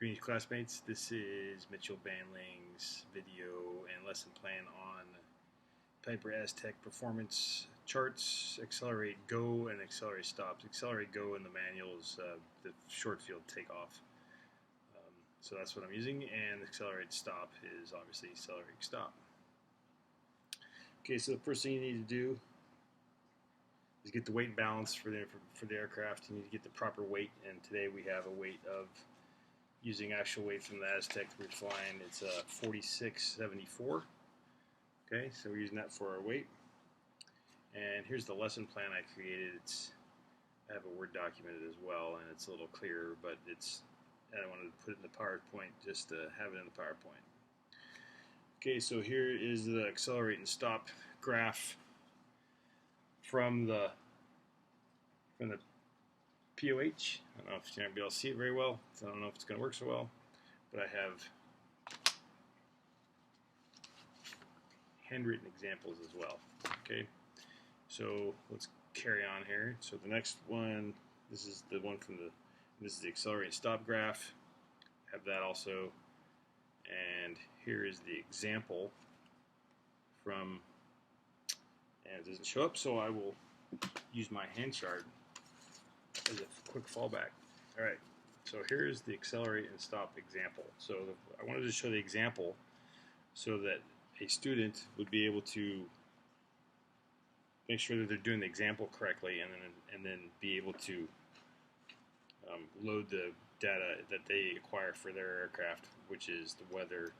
Greetings, classmates. This is Mitchell Banling's video and lesson plan on Piper Aztec performance charts, accelerate go and accelerate stops. Accelerate go in the manual is the short field takeoff. So that's what I'm using, and accelerate stop is obviously accelerate stop. Okay, so the first thing you need to do is get the weight and balance for the aircraft. You need to get the proper weight, and today we have a weight of, using actual weight from the Aztec we're flying, it's 4674. Okay, so we're using that for our weight. And here's the lesson plan I created. I have a Word document as well, and it's a little clearer, but I wanted to put it in the PowerPoint just to have it in the PowerPoint. Okay, so here is the accelerate and stop graph from the POH. I don't know if you're going to be able to see it very well. I don't know if it's going to work so well, but I have handwritten examples as well. Okay, so let's carry on here. So the next one, this is the one this is the accelerate and stop graph. I have that also, and here is the example from, and it doesn't show up, so I will use my hand chart as a quick fallback. Alright, so here's the accelerate and stop example. So I wanted to show the example so that a student would be able to make sure that they're doing the example correctly, and then be able to load the data that they acquire for their aircraft, which is the weather,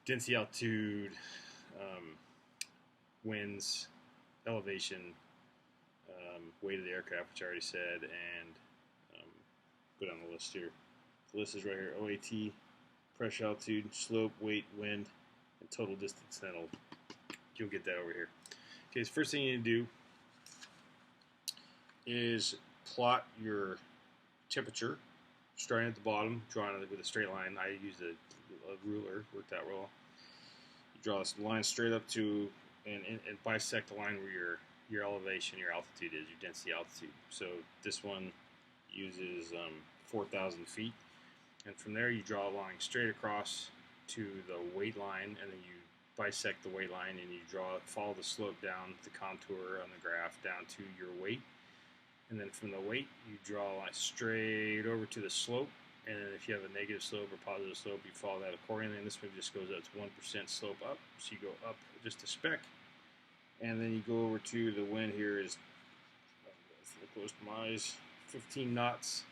density, altitude, winds, elevation, weight of the aircraft, which I already said, and go down the list here. The list is right here: OAT, pressure, altitude, slope, weight, wind, and total distance. You'll get that over here. Okay, so first thing you need to do is plot your temperature, starting at the bottom, drawing it with a straight line. I used a ruler, worked out well. You draw this line straight up to and bisect the line where your elevation, your altitude is, your density, altitude. So this one uses 4,000 feet, and from there you draw a line straight across to the weight line, and then you bisect the weight line, and you follow the slope down the contour on the graph down to your weight, and then from the weight you draw a line straight over to the slope, and then if you have a negative slope or positive slope, you follow that accordingly, and this one just goes up to 1% slope up, so you go up just a speck. And then you go over to the wind. Here is, close to my eyes, 15 knots.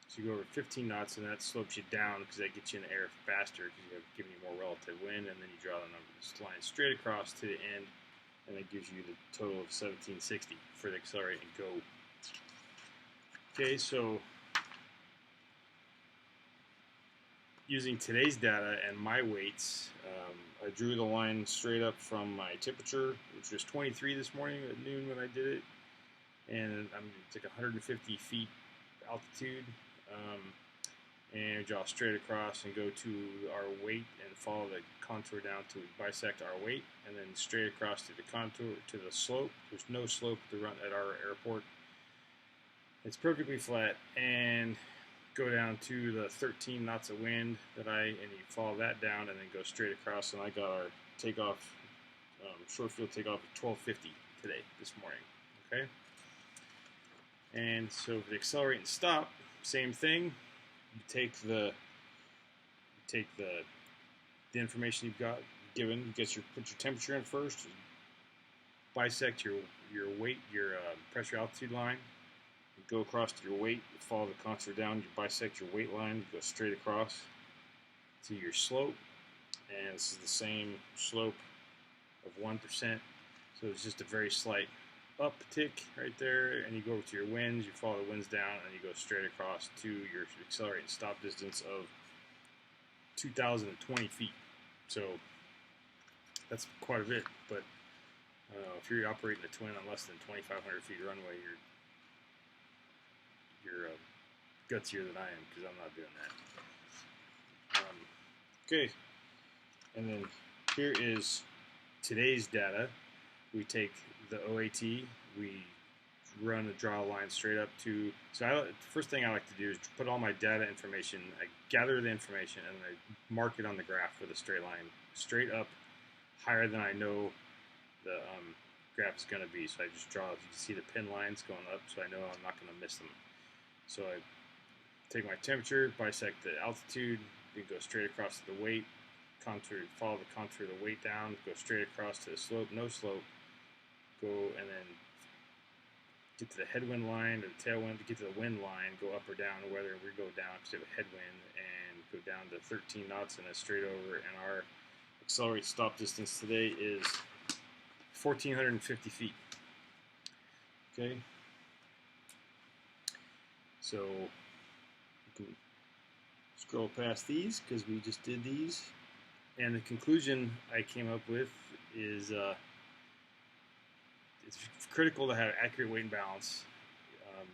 So you go over 15 knots, and that slopes you down because that gets you in the air faster because you have giving you more relative wind. And then you draw the number, this line straight across to the end, and it gives you the total of 1760 for the accelerate and go. Okay, so using today's data and my weights, I drew the line straight up from my temperature, which was 23 this morning at noon when I did it, and it's like 150 feet altitude, and draw straight across and go to our weight and follow the contour down to bisect our weight, and then straight across to the contour to the slope. There's no slope at our airport. It's perfectly flat, and go down to the 13 knots of wind and you follow that down, and then go straight across, and I got our takeoff, short field takeoff at 12:50 today, this morning. Okay, and so for the accelerate and stop, same thing. You take the information you've got given. Put your temperature in first. Bisect your weight, your pressure, altitude line. You go across to your weight, you follow the contour down, you bisect your weight line, you go straight across to your slope, and this is the same slope of 1%, so it's just a very slight uptick right there, and you go over to your winds, you follow the winds down, and you go straight across to your accelerate and stop distance of 2,020 feet. So that's quite a bit, but if you're operating a twin on less than 2,500 feet runway, you're gutsier than I am, because I'm not doing that. Okay, and then here is today's data. We take the OAT, we draw a line straight up to. So the first thing I like to do is put all my data information. I gather the information and I mark it on the graph with a straight line, straight up, higher than I know the graph is going to be. So I just draw. You can see the pin lines going up, so I know I'm not going to miss them. So I take my temperature, bisect the altitude, we go straight across to the weight, contour, follow the contour of the weight down, go straight across to the slope, no slope, go and then get to the headwind line or the tailwind, to get to the wind line, go up or down, whether we go down because we have a headwind, and go down to 13 knots and then straight over. And our accelerate stop distance today is 1,450 feet. Okay, so you can scroll past these because we just did these, and the conclusion I came up with is it's critical to have accurate weight and balance,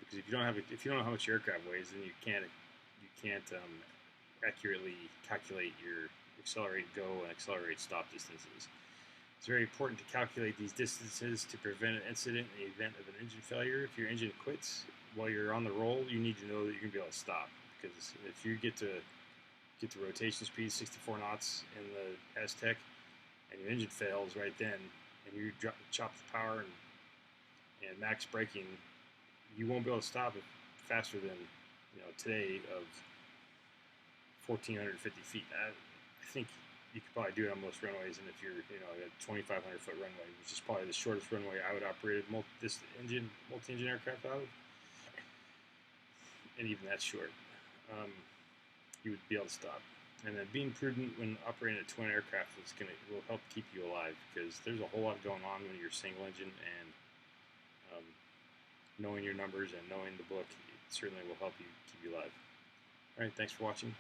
because if you don't know how much your aircraft weighs, then you can't accurately calculate your accelerate go and accelerate stop distances. It's very important to calculate these distances to prevent an incident in the event of an engine failure. If your engine quits while you're on the roll, you need to know that you're going to be able to stop, because if you get to rotation speed 64 knots in the Aztec and your engine fails right then and you chop the power and max braking, you won't be able to stop it faster than today of 1,450 feet. I think you could probably do it on most runways, and if you're a 2,500 foot runway, which is probably the shortest runway I would operate this multi-engine aircraft out of, and even that's short, you would be able to stop. And then being prudent when operating a twin aircraft will help keep you alive, because there's a whole lot going on when you're single engine, and knowing your numbers and knowing the book certainly will help you keep you alive. All right, thanks for watching.